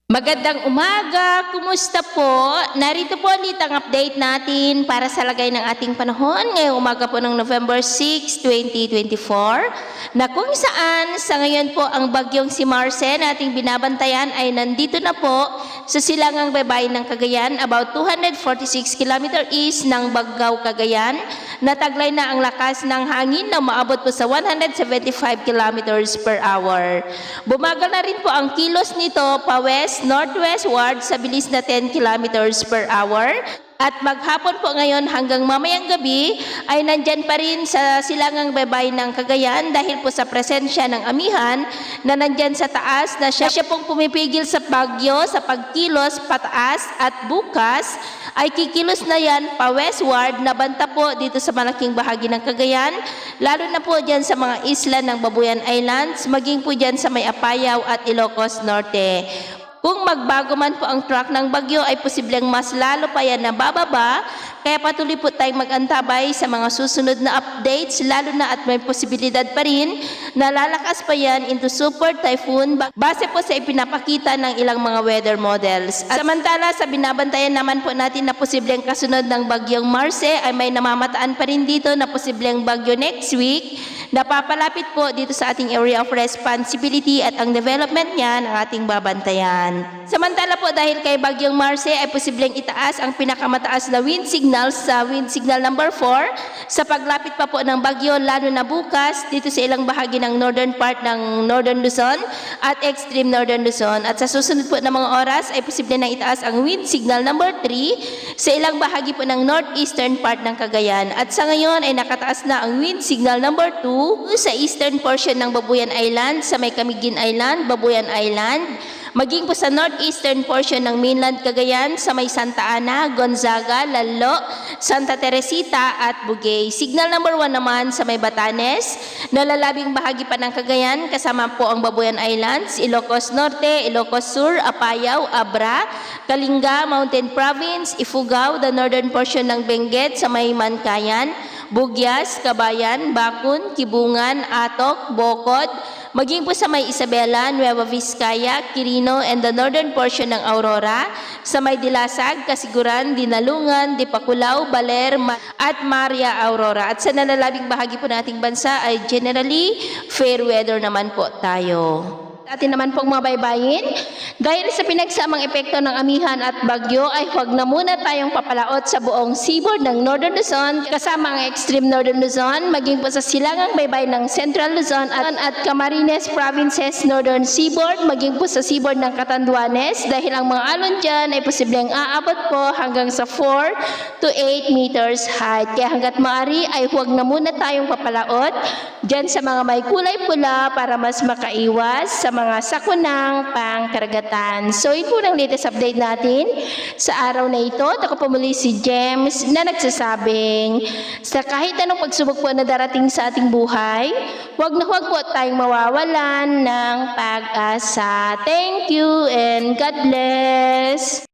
Magandang umaga! Kumusta po? Narito po ulit ang update natin para sa lagay ng ating panahon ngayong umaga po ng November 6, 2024 na kung saan sa ngayon po ang bagyong si Marce na ating binabantayan ay nandito na po sa silangang baybayin ng Cagayan, about 246 km east ng Baggao, Cagayan. Nataglay na ang lakas ng hangin na maabot po sa 175 km per hour. Bumagal na rin po ang kilos nito pa west northwestward sa bilis na 10 kilometers per hour. At maghapon po ngayon hanggang mamayang gabi ay nandyan pa rin sa silangang baybayin ng Cagayan dahil po sa presensya ng amihan na nandyan sa taas na siya pong pumipigil sa bagyo sa pagkilos pataas at bukas ay kikilos na yan pa westward na banta po dito sa malaking bahagi ng Cagayan, lalo na po dyan sa mga isla ng Babuyan Islands, maging po dyan sa may Apayao at Ilocos Norte. Kung magbago man po ang track ng bagyo ay posibleng mas lalo pa yan na bababa, kaya patuloy po tayong mag-antabay sa mga susunod na updates, lalo na at may posibilidad pa rin na lalakas pa yan into super typhoon base po sa ipinapakita ng ilang mga weather models. At samantala sa binabantayan naman po natin na posibleng kasunod ng bagyong Marce ay may namamataan pa rin dito na posibleng bagyo next week. Napapalapit po dito sa ating area of responsibility at ang development niya ng ating babantayan. Samantala po dahil kay bagyong Marce ay posibleng itaas ang pinakamataas na wind signal sa wind signal number 4 sa paglapit pa po ng bagyo, lalo na bukas dito sa ilang bahagi ng northern part ng Northern Luzon at extreme Northern Luzon. At sa susunod po ng mga oras ay posible na itaas ang wind signal number 3 sa ilang bahagi po ng northeastern part ng Cagayan. At sa ngayon ay nakataas na ang wind signal number 2 sa eastern portion ng Babuyan Island, sa may Camiguin Island, Babuyan Island, maging po sa northeastern portion ng mainland Cagayan, sa may Santa Ana, Gonzaga, Lalo, Santa Teresita at Bugay. Signal number 1 naman sa may Batanes, nalalabing bahagi pa ng Cagayan, kasama po ang Babuyan Islands, Ilocos Norte, Ilocos Sur, Apayao, Abra, Kalinga, Mountain Province, Ifugao, the northern portion ng Benguet sa may Mankayan, Bugyas, Kabayan, Bakun, Kibungan, Atok, Bocod, maging po sa may Isabela, Nueva Vizcaya, Quirino, and the northern portion ng Aurora, sa may Dilasag, Kasiguran, Dinalungan, Dipakulaw, Baler, at Maria Aurora. At sa nalalabing bahagi po nating bansa ay generally fair weather naman po tayo. Atin naman pong mga baybayin, dahil sa pinagsamang epekto ng amihan at bagyo ay huwag na muna tayong papalaot sa buong seaboard ng Northern Luzon kasama ang extreme Northern Luzon, maging po sa silangang baybay ng Central Luzon at Camarines Provinces Northern Seaboard, maging po sa seaboard ng Catanduanes dahil ang mga alon dyan ay posibleng aabot po hanggang sa 4 to 8 meters height. Kaya hanggat maaari ay huwag na muna tayong papalaot dyan sa mga may kulay pula para mas makaiwas sa mga sakunang pangkaragatan. So, ito po ang latest update natin sa araw na ito. At ako po muli si James na nagsasabing sa kahit anong pagsubok po na darating sa ating buhay, huwag na huwag po tayong mawawalan ng pag-asa. Thank you and God bless!